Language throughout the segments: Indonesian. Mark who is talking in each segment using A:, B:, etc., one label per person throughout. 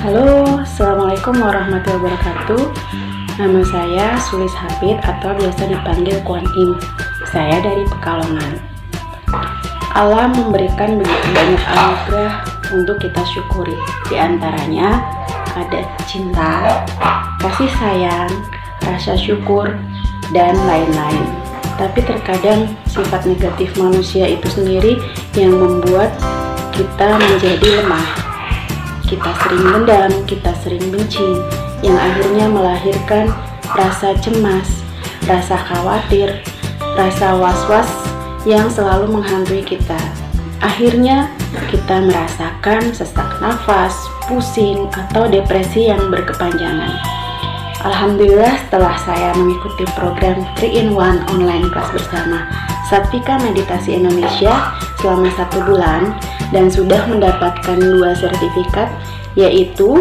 A: Halo, Assalamualaikum warahmatullahi wabarakatuh. Nama saya Sulis Hafid atau biasa dipanggil Kuan Im. Saya dari Pekalongan. Allah memberikan begitu banyak anugerah untuk kita syukuri. Di antaranya ada cinta, kasih sayang, rasa syukur, dan lain-lain. Tapi terkadang sifat negatif manusia itu sendiri yang membuat kita menjadi lemah. Kita sering dendam, kita sering benci, yang akhirnya melahirkan rasa cemas, rasa khawatir, rasa was-was yang selalu menghantui kita. Akhirnya kita merasakan sesak nafas, pusing, atau depresi yang berkepanjangan. Alhamdulillah, setelah saya mengikuti program 3-in-1 online kelas bersama Satvika Meditasi Indonesia selama 1 bulan dan sudah mendapatkan 2 sertifikat, yaitu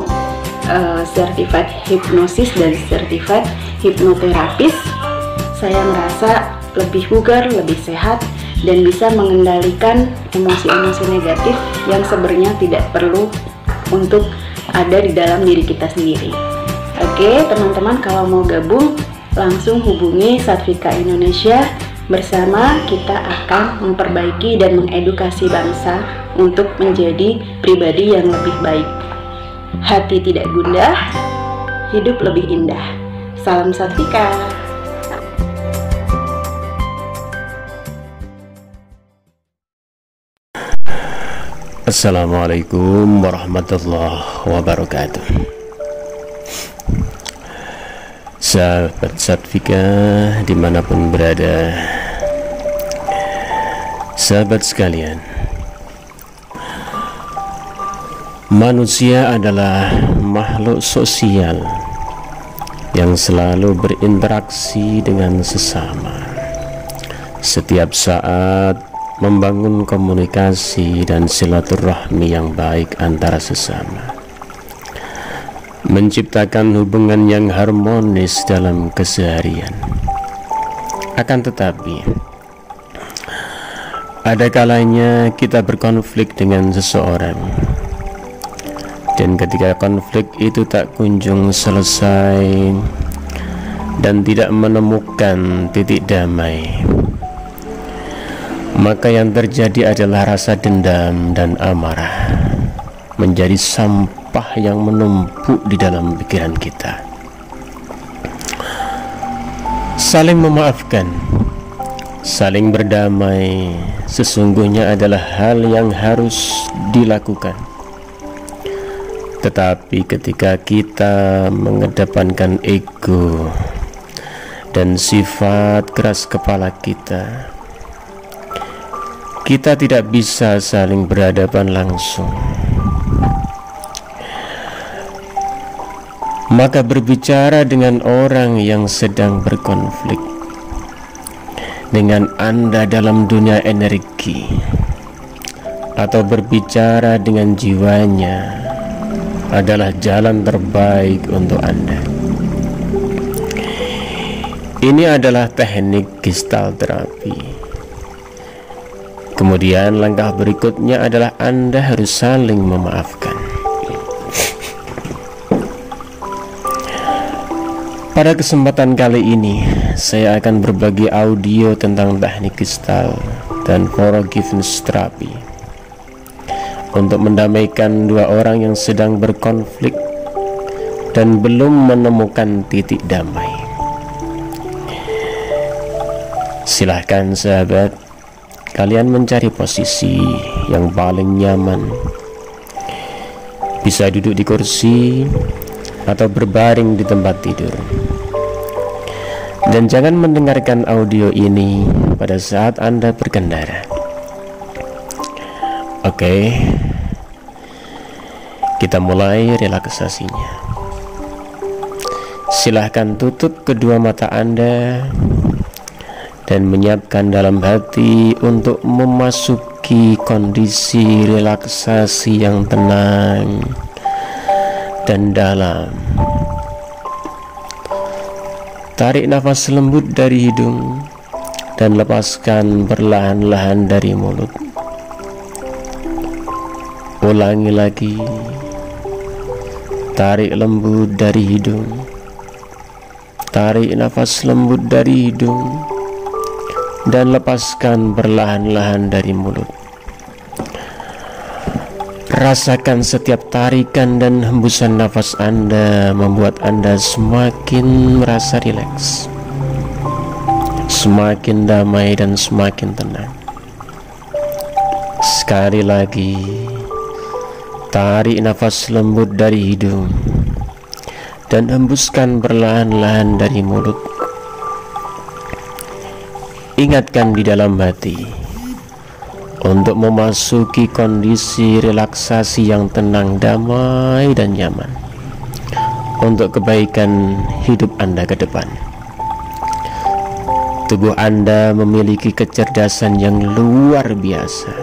A: Certified Hypnosis dan Certified Hypnotherapist, saya merasa lebih bugar, lebih sehat, dan bisa mengendalikan emosi-emosi negatif yang sebenarnya tidak perlu untuk ada di dalam diri kita sendiri. Oke, teman-teman, kalau mau gabung langsung hubungi Satvika Indonesia. Bersama kita akan memperbaiki dan mengedukasi bangsa untuk menjadi pribadi yang lebih baik. Hati tidak gundah, hidup lebih indah. Salam Satvika.
B: Assalamualaikum warahmatullahi wabarakatuh. Sahabat Satvika dimanapun berada, sahabat sekalian, manusia adalah makhluk sosial yang selalu berinteraksi dengan sesama. Setiap saat membangun komunikasi dan silaturahmi yang baik antara sesama, menciptakan hubungan yang harmonis dalam keseharian. Akan tetapi, ada kalanya kita berkonflik dengan seseorang, dan ketika konflik itu tak kunjung selesai dan tidak menemukan titik damai, maka yang terjadi adalah rasa dendam dan amarah menjadi sampah yang menumpuk di dalam pikiran kita. Saling memaafkan, saling berdamai sesungguhnya adalah hal yang harus dilakukan. Tetapi ketika kita mengedepankan ego dan sifat keras kepala kita, kita tidak bisa saling berhadapan langsung. Maka berbicara dengan orang yang sedang berkonflik dengan Anda dalam dunia energi, atau berbicara dengan jiwanya, adalah jalan terbaik untuk Anda. Ini adalah teknik Gestalt terapi. Kemudian langkah berikutnya adalah Anda harus saling memaafkan. Pada kesempatan kali ini, saya akan berbagi audio tentang teknik Gestalt dan forgiveness terapi untuk mendamaikan 2 orang yang sedang berkonflik dan belum menemukan titik damai. Silahkan sahabat, kalian mencari posisi yang paling nyaman. Bisa duduk di kursi atau berbaring di tempat tidur. Dan jangan mendengarkan audio ini pada saat Anda berkendara. Oke, kita mulai relaksasinya. Silahkan tutup kedua mata Anda dan menyiapkan dalam hati untuk memasuki kondisi relaksasi yang tenang dan dalam. Tarik nafas lembut dari hidung dan lepaskan perlahan-lahan dari mulut. Ulangi lagi. Tarik lembut dari hidung. Tarik nafas lembut dari hidung dan lepaskan perlahan-lahan dari mulut. Rasakan setiap tarikan dan hembusan nafas Anda membuat Anda semakin merasa rileks, semakin damai dan semakin tenang. Sekali lagi, tarik nafas lembut dari hidung dan hembuskan perlahan-lahan dari mulut. Ingatkan di dalam hati untuk memasuki kondisi relaksasi yang tenang, damai, dan nyaman untuk kebaikan hidup Anda ke depan. Tubuh Anda memiliki kecerdasan yang luar biasa.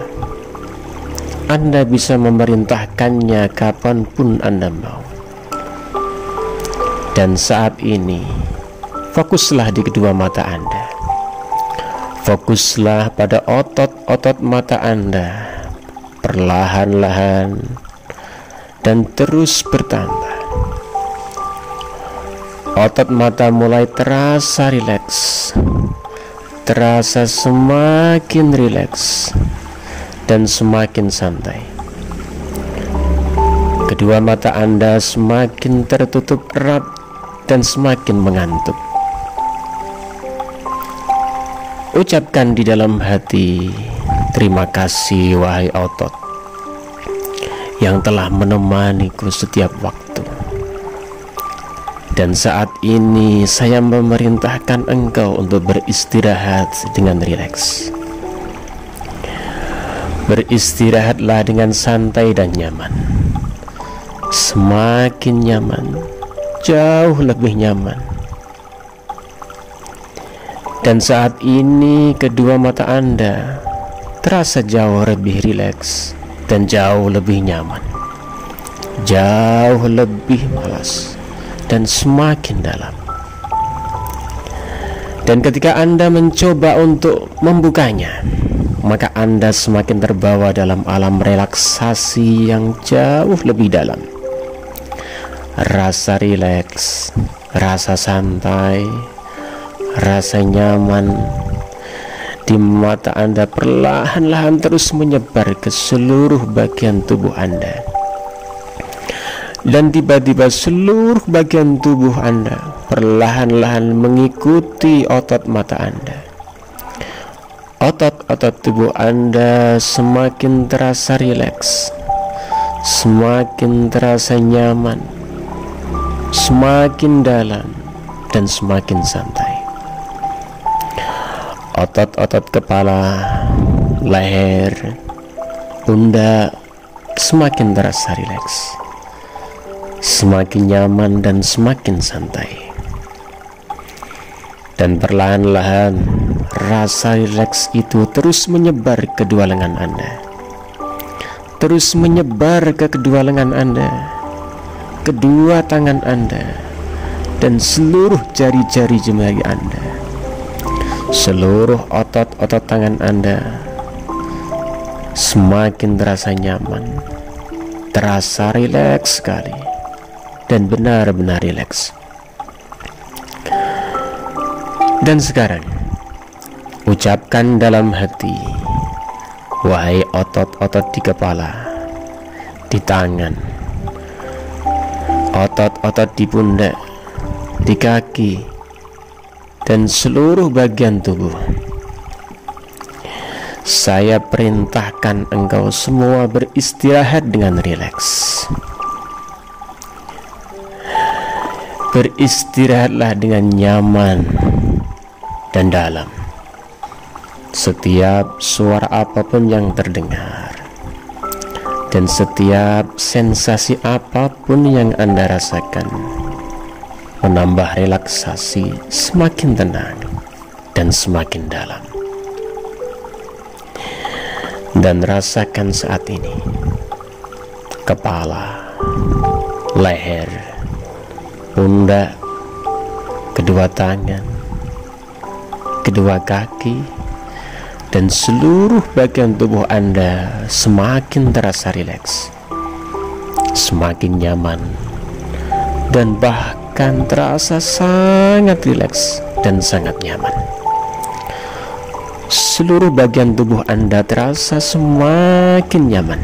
B: Anda bisa memerintahkannya kapanpun Anda mau. Dan saat ini, fokuslah di kedua mata Anda. Fokuslah pada otot-otot mata Anda, perlahan-lahan dan terus bertambah. Otot mata mulai terasa rileks, terasa semakin rileks dan semakin santai. Kedua mata Anda semakin tertutup erat dan semakin mengantuk. Ucapkan di dalam hati, terima kasih wahai otot yang telah menemaniku setiap waktu. Dan saat ini saya memerintahkan engkau untuk beristirahat dengan rileks. Beristirahatlah dengan santai dan nyaman. Semakin nyaman, jauh lebih nyaman. Dan saat ini kedua mata Anda terasa jauh lebih rileks dan jauh lebih nyaman, jauh lebih malas dan semakin dalam. Dan ketika Anda mencoba untuk membukanya, maka Anda semakin terbawa dalam alam relaksasi yang jauh lebih dalam. Rasa rileks, rasa santai, rasa nyaman di mata Anda perlahan-lahan terus menyebar ke seluruh bagian tubuh Anda. Dan tiba-tiba seluruh bagian tubuh Anda perlahan-lahan mengikuti otot mata Anda. Otot-otot tubuh Anda semakin terasa rileks, semakin terasa nyaman, semakin dalam dan semakin santai. Otot-otot kepala, leher, pundak semakin terasa rileks, semakin nyaman dan semakin santai. Dan perlahan-lahan rasa rileks itu terus menyebar ke kedua lengan Anda, terus menyebar ke kedua lengan Anda, kedua tangan Anda, dan seluruh jari-jari jemari Anda. Seluruh otot-otot tangan Anda semakin terasa nyaman, terasa rileks sekali, dan benar-benar rileks. Dan sekarang, ucapkan dalam hati, wahai otot-otot di kepala, di tangan, otot-otot di pundak, di kaki, dan seluruh bagian tubuh. Saya perintahkan engkau semua beristirahat dengan rileks. Beristirahatlah dengan nyaman dan dalam. Setiap suara apapun yang terdengar dan setiap sensasi apapun yang Anda rasakan menambah relaksasi semakin tenang dan semakin dalam. Dan rasakan saat ini kepala, leher, pundak, kedua tangan, kedua kaki, dan seluruh bagian tubuh Anda semakin terasa rileks, semakin nyaman, dan bahkan terasa sangat rileks dan sangat nyaman. Seluruh bagian tubuh Anda terasa semakin nyaman,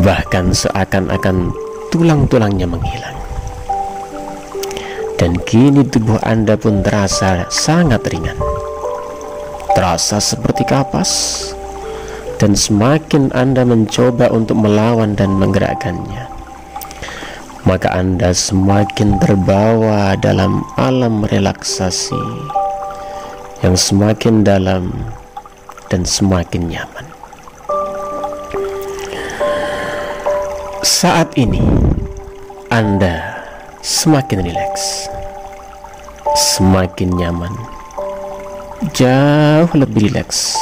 B: bahkan seakan-akan tulang-tulangnya menghilang. Dan kini tubuh Anda pun terasa sangat ringan, terasa seperti kapas. Dan semakin Anda mencoba untuk melawan dan menggerakkannya, maka Anda semakin terbawa dalam alam relaksasi yang semakin dalam dan semakin nyaman. Saat ini Anda semakin rileks, semakin nyaman, jauh lebih rileks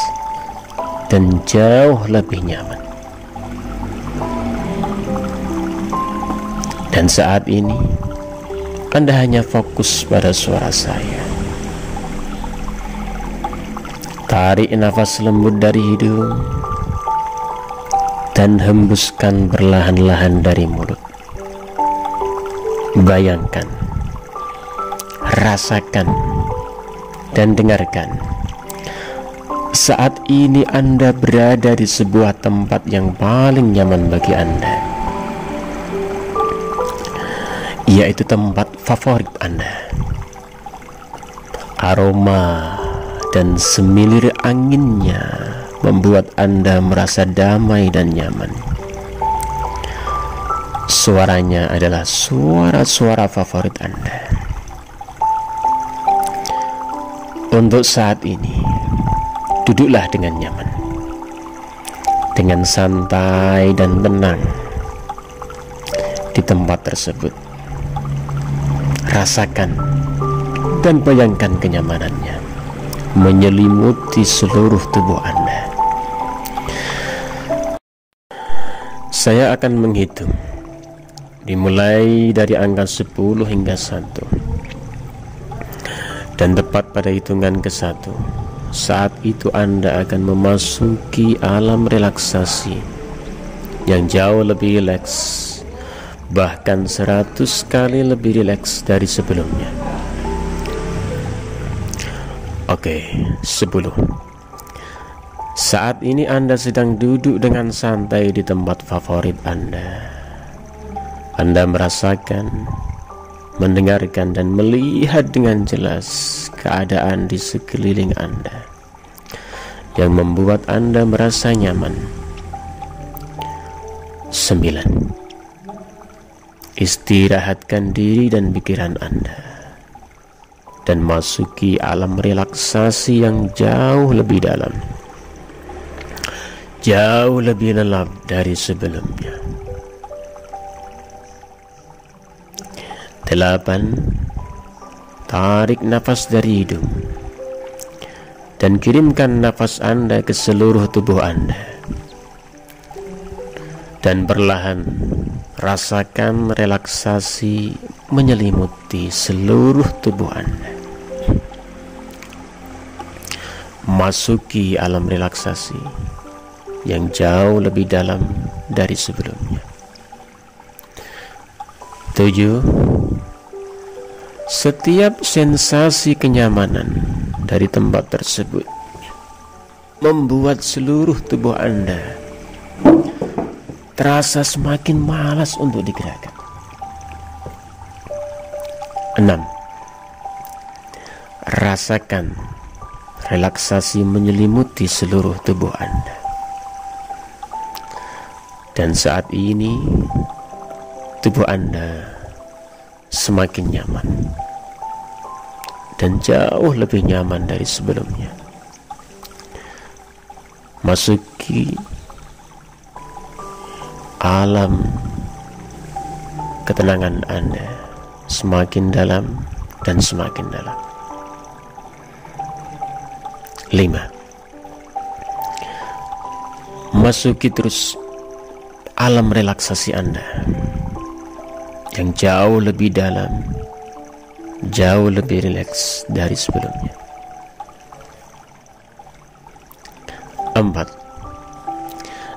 B: dan jauh lebih nyaman. Dan saat ini Anda hanya fokus pada suara saya. Tarik nafas lembut dari hidung dan hembuskan perlahan-lahan dari mulut. Bayangkan, rasakan, dan dengarkan. Saat ini Anda berada di sebuah tempat yang paling nyaman bagi Anda, yaitu tempat favorit Anda. Aroma dan semilir anginnya membuat Anda merasa damai dan nyaman. Suaranya adalah suara-suara favorit Anda. Untuk saat ini, duduklah dengan nyaman, dengan santai dan tenang di tempat tersebut. Rasakan dan bayangkan kenyamanannya menyelimuti seluruh tubuh Anda. Saya akan menghitung, dimulai dari angka 10 hingga 1. Dan tepat pada hitungan ke-1, saat itu Anda akan memasuki alam relaksasi yang jauh lebih rileks, bahkan 100 kali lebih rileks dari sebelumnya. Oke, 10. Saat ini Anda sedang duduk dengan santai di tempat favorit Anda. Anda merasakan, mendengarkan, dan melihat dengan jelas keadaan di sekeliling Anda yang membuat Anda merasa nyaman. 9. Istirahatkan diri dan pikiran Anda dan masuki alam relaksasi yang jauh lebih dalam, jauh lebih lelap dari sebelumnya. 8. Tarik nafas dari hidung dan kirimkan nafas Anda ke seluruh tubuh Anda. Dan perlahan rasakan relaksasi menyelimuti seluruh tubuh Anda. Masuki alam relaksasi yang jauh lebih dalam dari sebelumnya. 7. Setiap sensasi kenyamanan dari tempat tersebut membuat seluruh tubuh Anda terasa semakin malas untuk digerakkan. 6. Rasakan relaksasi menyelimuti seluruh tubuh Anda. Dan saat ini tubuh Anda semakin nyaman dan jauh lebih nyaman dari sebelumnya. Masuki alam ketenangan Anda semakin dalam dan semakin dalam. 5. Masuki terus alam relaksasi Anda yang jauh lebih dalam, jauh lebih rileks dari sebelumnya. 4.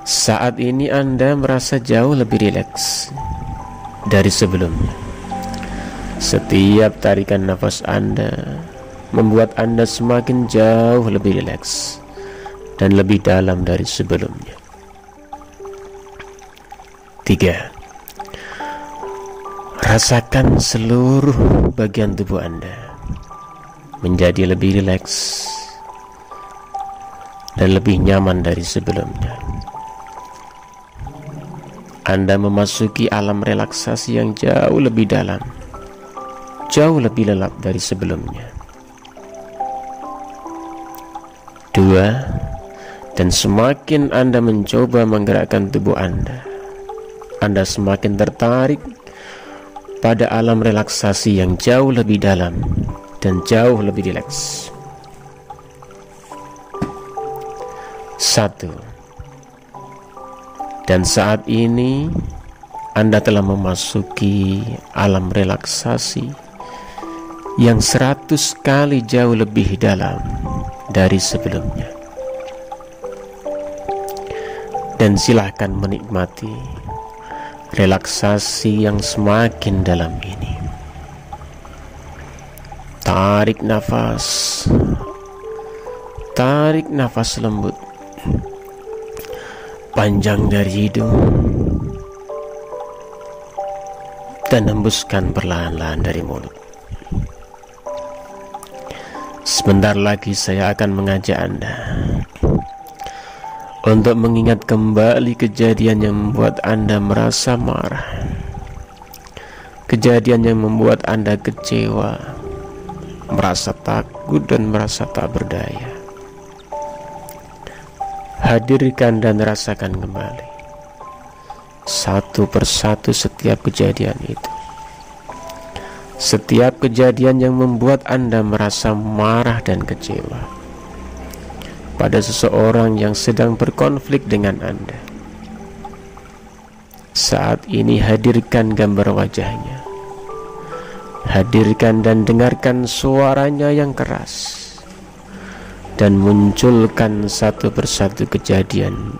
B: Saat ini Anda merasa jauh lebih rileks dari sebelumnya. Setiap tarikan nafas Anda membuat Anda semakin jauh lebih rileks dan lebih dalam dari sebelumnya. 3. Rasakan seluruh bagian tubuh Anda menjadi lebih rileks dan lebih nyaman dari sebelumnya. Anda memasuki alam relaksasi yang jauh lebih dalam, jauh lebih lelap dari sebelumnya. 2. Dan semakin Anda mencoba menggerakkan tubuh Anda semakin tertarik pada alam relaksasi yang jauh lebih dalam dan jauh lebih rileks. 1. Dan saat ini Anda telah memasuki alam relaksasi yang 100 kali jauh lebih dalam dari sebelumnya. Dan silahkan menikmati relaksasi yang semakin dalam ini. Tarik nafas lembut panjang dari hidung dan hembuskan perlahan-lahan dari mulut. Sebentar lagi saya akan mengajak Anda untuk mengingat kembali kejadian yang membuat Anda merasa marah, kejadian yang membuat Anda kecewa, merasa takut dan merasa tak berdaya. Hadirkan dan rasakan kembali satu persatu setiap kejadian itu. Setiap kejadian yang membuat Anda merasa marah dan kecewa pada seseorang yang sedang berkonflik dengan Anda. Saat ini hadirkan gambar wajahnya. Hadirkan dan dengarkan suaranya yang keras. Dan munculkan satu persatu kejadian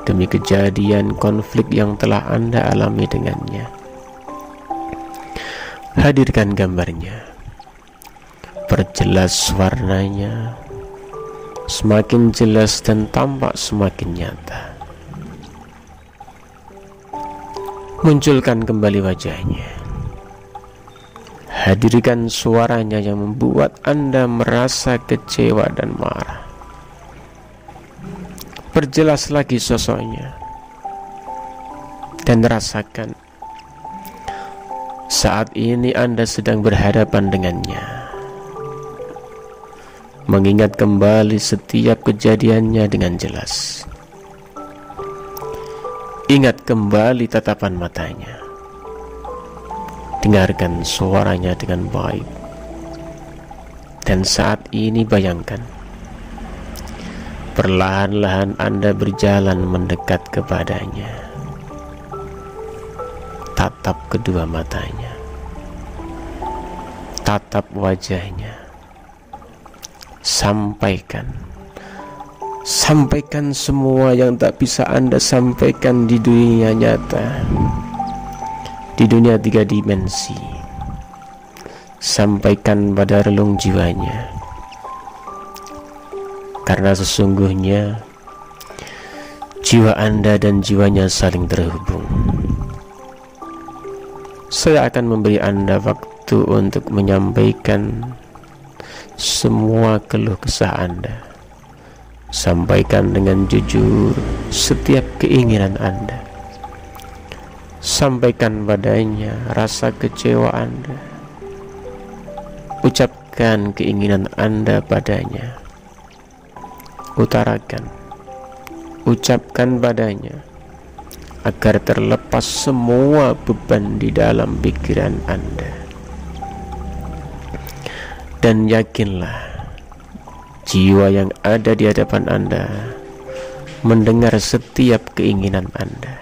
B: demi kejadian konflik yang telah Anda alami dengannya. Hadirkan gambarnya, perjelas warnanya, semakin jelas dan tampak semakin nyata. Munculkan kembali wajahnya. Hadirkan suaranya yang membuat Anda merasa kecewa dan marah. Perjelas lagi sosoknya dan rasakan saat ini Anda sedang berhadapan dengannya. Mengingat kembali setiap kejadiannya dengan jelas. Ingat kembali tatapan matanya. Dengarkan suaranya dengan baik. Dan saat ini bayangkan, perlahan-lahan Anda berjalan mendekat kepadanya. Tatap kedua matanya. Tatap wajahnya. Sampaikan semua yang tak bisa Anda sampaikan di dunia nyata, di dunia 3 dimensi. Sampaikan pada relung jiwanya, karena sesungguhnya jiwa Anda dan jiwanya saling terhubung. Saya akan memberi Anda waktu untuk menyampaikan semua keluh kesah Anda. Sampaikan dengan jujur setiap keinginan Anda. Sampaikan padanya rasa kecewa Anda. Ucapkan keinginan Anda padanya. Utarakan, ucapkan padanya, agar terlepas semua beban di dalam pikiran Anda. Dan yakinlah, jiwa yang ada di hadapan Anda mendengar setiap keinginan Anda.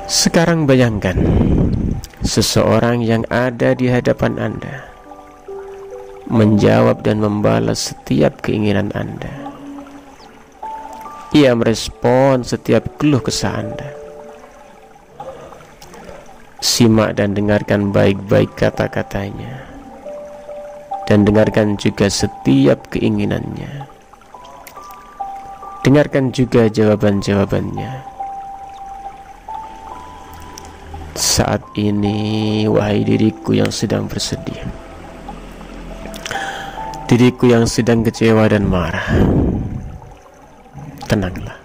B: Sekarang bayangkan seseorang yang ada di hadapan Anda menjawab dan membalas setiap keinginan Anda. Ia merespon setiap keluh kesah Anda. Simak dan dengarkan baik-baik kata-katanya, dan dengarkan juga setiap keinginannya. Dengarkan juga jawaban-jawabannya. Saat ini, wahai diriku yang sedang bersedih, diriku yang sedang kecewa dan marah, tenanglah.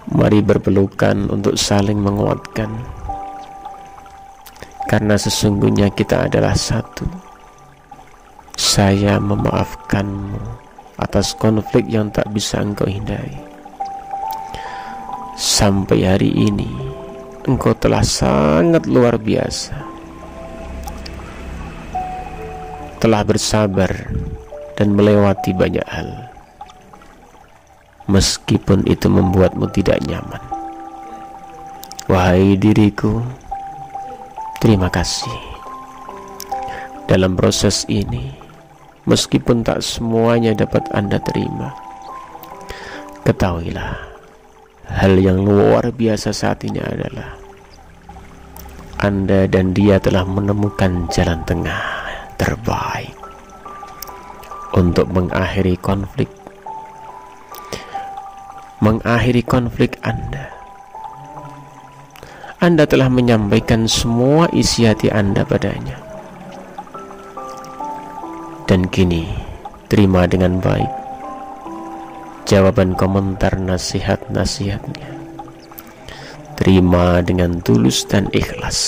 B: Mari berpelukan untuk saling menguatkan, karena sesungguhnya kita adalah satu. Saya memaafkanmu atas konflik yang tak bisa engkau hindari. Sampai hari ini engkau telah sangat luar biasa, telah bersabar dan melewati banyak hal, meskipun itu membuatmu tidak nyaman. Wahai diriku, terima kasih. Dalam proses ini, meskipun tak semuanya dapat Anda terima, ketahuilah, hal yang luar biasa saat ini adalah Anda dan dia telah menemukan jalan tengah terbaik untuk mengakhiri konflik Anda. Anda telah menyampaikan semua isi hati Anda padanya, dan kini terima dengan baik jawaban komentar nasihat-nasihatnya. Terima dengan tulus dan ikhlas.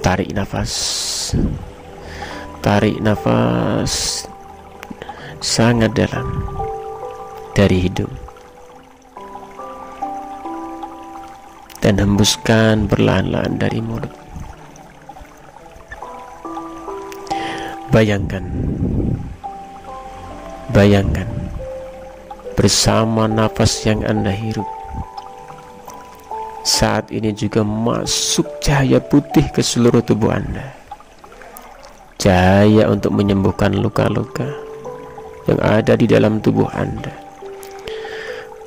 B: Tarik nafas sangat dalam dari hidung, dan hembuskan perlahan-lahan dari mulut. Bayangkan bersama nafas yang Anda hirup, saat ini juga masuk cahaya putih ke seluruh tubuh Anda. Cahaya untuk menyembuhkan luka-luka yang ada di dalam tubuh Anda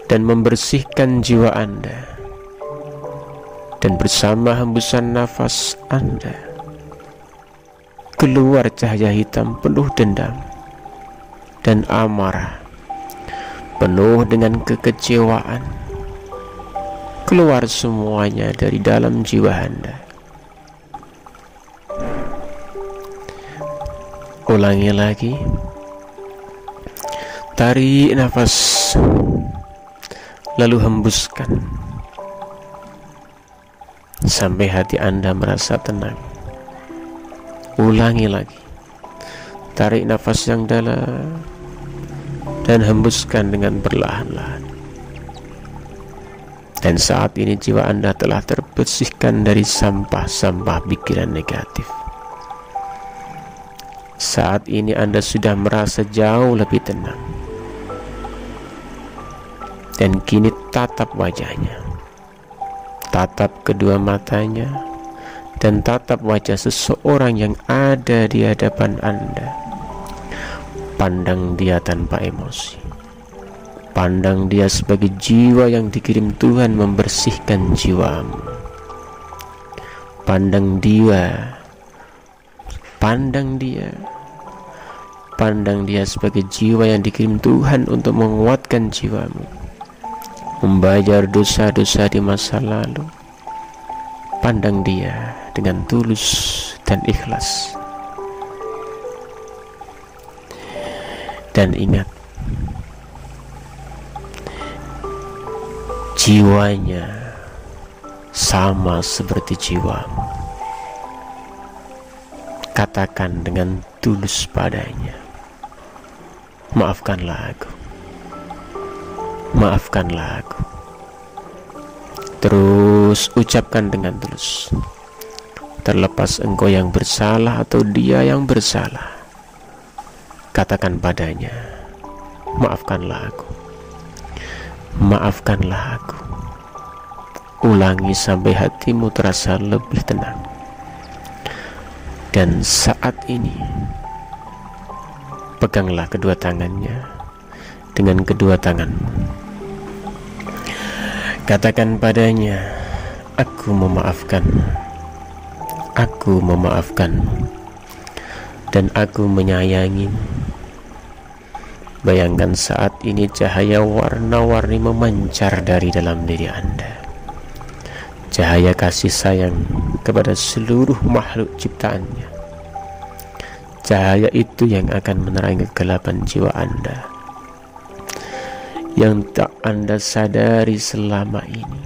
B: dan membersihkan jiwa Anda. Dan bersama hembusan nafas Anda, keluar cahaya hitam penuh dendam dan amarah, penuh dengan kekecewaan. Keluar semuanya dari dalam jiwa Anda. Ulangi lagi. Tarik nafas, lalu hembuskan sampai hati Anda merasa tenang. Ulangi lagi. Tarik nafas yang dalam dan hembuskan dengan perlahan-lahan. Dan saat ini jiwa Anda telah terbersihkan dari sampah-sampah pikiran negatif. Saat ini Anda sudah merasa jauh lebih tenang. Dan kini tatap wajahnya, tatap kedua matanya, dan tatap wajah seseorang yang ada di hadapan Anda. Pandang dia tanpa emosi. Pandang dia sebagai jiwa yang dikirim Tuhan membersihkan jiwamu. Pandang dia sebagai jiwa yang dikirim Tuhan untuk menguatkan jiwamu, membayar dosa-dosa di masa lalu. Pandang dia dengan tulus dan ikhlas. Dan ingat, jiwanya sama seperti jiwamu. Katakan dengan tulus padanya, maafkanlah aku. Maafkanlah aku. Terus ucapkan dengan tulus. Terlepas engkau yang bersalah atau dia yang bersalah, katakan padanya, maafkanlah aku. Maafkanlah aku. Ulangi sampai hatimu terasa lebih tenang. Dan saat ini, peganglah kedua tangannya dengan kedua tanganmu. Katakan padanya, Aku memaafkan. Aku memaafkanmu. Dan aku menyayangimu. Bayangkan saat ini cahaya warna-warni memancar dari dalam diri Anda. Cahaya kasih sayang kepada seluruh makhluk ciptaannya. Cahaya itu yang akan menerangi kegelapan jiwa Anda, yang tak Anda sadari selama ini.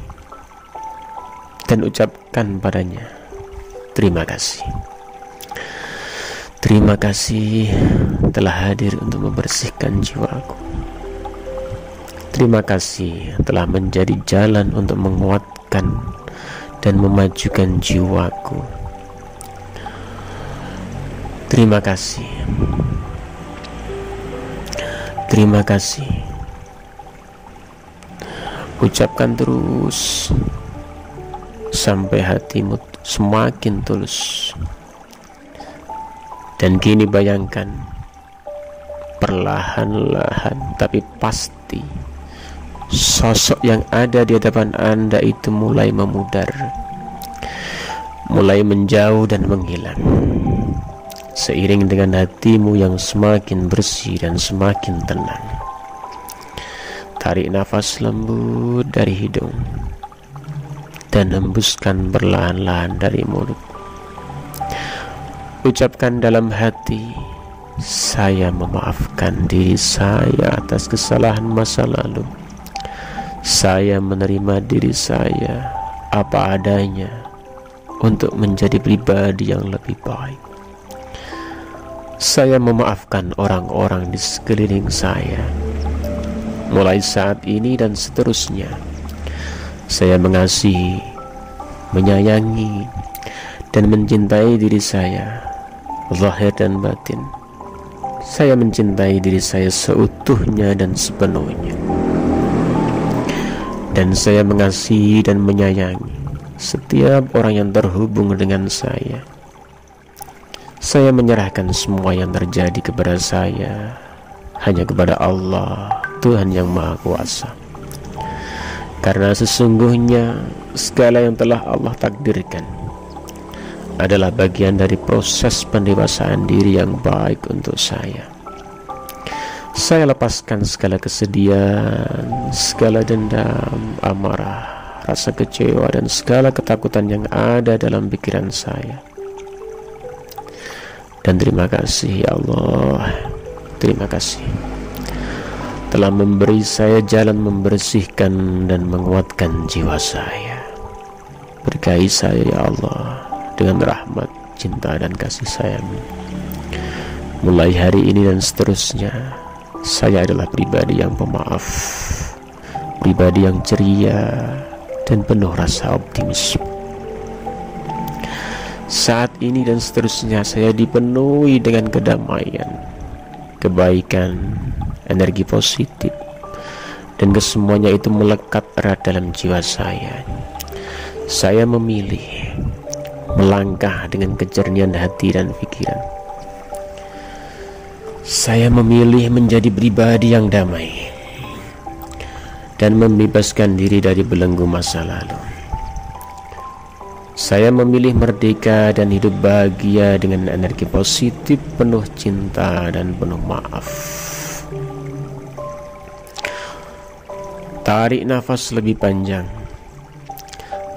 B: Dan ucapkan padanya, terima kasih. Terima kasih telah hadir untuk membersihkan jiwaku. Terima kasih telah menjadi jalan untuk menguatkan dan memajukan jiwaku. Terima kasih. Terima kasih. Ucapkan terus sampai hatimu semakin tulus. Dan kini bayangkan, perlahan-lahan tapi pasti, sosok yang ada di hadapan Anda itu mulai memudar, mulai menjauh dan menghilang, seiring dengan hatimu yang semakin bersih dan semakin tenang. Tarik nafas lembut dari hidung dan hembuskan perlahan-lahan dari mulut. Ucapkan dalam hati, saya memaafkan diri saya atas kesalahan masa lalu. Saya menerima diri saya apa adanya untuk menjadi pribadi yang lebih baik. Saya memaafkan orang-orang di sekeliling saya. Mulai saat ini dan seterusnya, saya mengasihi, menyayangi, dan mencintai diri saya, zahir dan batin. Saya mencintai diri saya seutuhnya dan sepenuhnya. Dan saya mengasihi dan menyayangi setiap orang yang terhubung dengan saya. Saya menyerahkan semua yang terjadi kepada saya hanya kepada Allah, Tuhan yang Maha Kuasa. Karena sesungguhnya segala yang telah Allah takdirkan adalah bagian dari proses pendewasaan diri yang baik untuk saya. Saya lepaskan segala kesedihan, segala dendam, amarah, rasa kecewa, dan segala ketakutan yang ada dalam pikiran saya. Dan terima kasih ya Allah, terima kasih telah memberi saya jalan membersihkan dan menguatkan jiwa saya. Berkahi saya ya Allah dengan rahmat, cinta, dan kasih sayang. Mulai hari ini dan seterusnya, saya adalah pribadi yang pemaaf, pribadi yang ceria dan penuh rasa optimis. Saat ini dan seterusnya saya dipenuhi dengan kedamaian, kebaikan, energi positif, dan kesemuanya itu melekat erat dalam jiwa saya. Saya memilih melangkah dengan kejernihan hati dan pikiran. Saya memilih menjadi pribadi yang damai dan membebaskan diri dari belenggu masa lalu. Saya memilih merdeka dan hidup bahagia dengan energi positif, penuh cinta dan penuh maaf. Tarik nafas lebih panjang.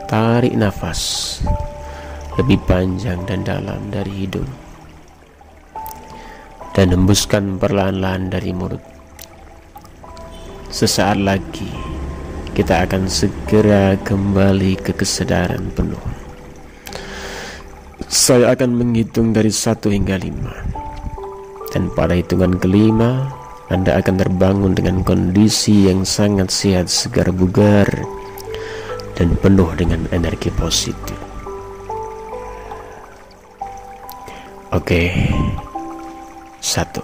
B: Tarik nafas lebih panjang dan dalam dari hidung, dan hembuskan perlahan-lahan dari mulut. Sesaat lagi kita akan segera kembali ke kesadaran penuh. Saya akan menghitung dari 1 hingga 5, dan pada hitungan kelima Anda akan terbangun dengan kondisi yang sangat sehat, segar, bugar, dan penuh dengan energi positif. Oke, 1.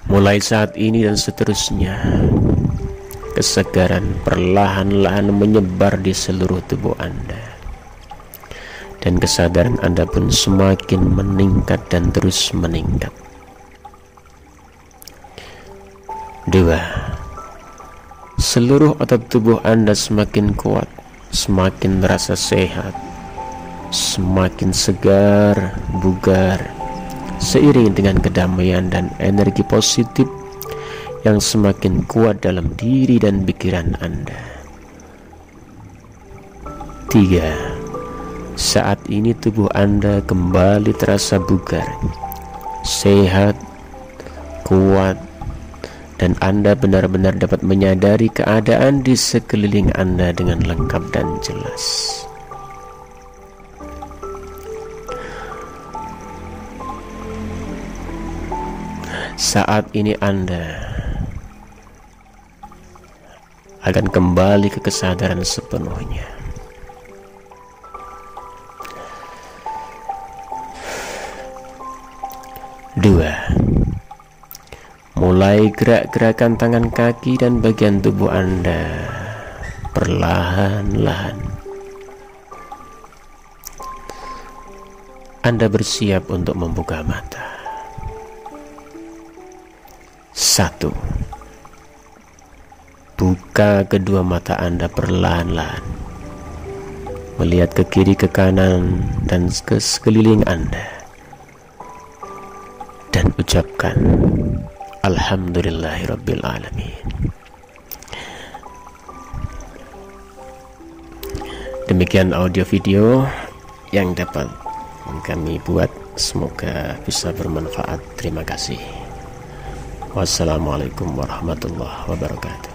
B: Mulai saat ini dan seterusnya, kesegaran perlahan-lahan menyebar di seluruh tubuh Anda, dan kesadaran Anda pun semakin meningkat dan terus meningkat. 2. Seluruh otot tubuh Anda semakin kuat, semakin terasa sehat, semakin segar, bugar, seiring dengan kedamaian dan energi positif yang semakin kuat dalam diri dan pikiran Anda. 3. Saat ini tubuh Anda kembali terasa bugar, sehat, kuat, dan Anda benar-benar dapat menyadari keadaan di sekeliling Anda dengan lengkap dan jelas. Saat ini Anda akan kembali ke kesadaran sepenuhnya. 2. Mulai gerak-gerakan tangan, kaki, dan bagian tubuh Anda perlahan-lahan. Anda bersiap untuk membuka mata. 1. Buka kedua mata Anda perlahan-lahan, melihat ke kiri, ke kanan, dan ke sekeliling Anda, dan ucapkan Alhamdulillahirabbil alamin. Demikian audio video yang dapat kami buat, semoga bisa bermanfaat. Terima kasih. Wassalamualaikum warahmatullahi wabarakatuh.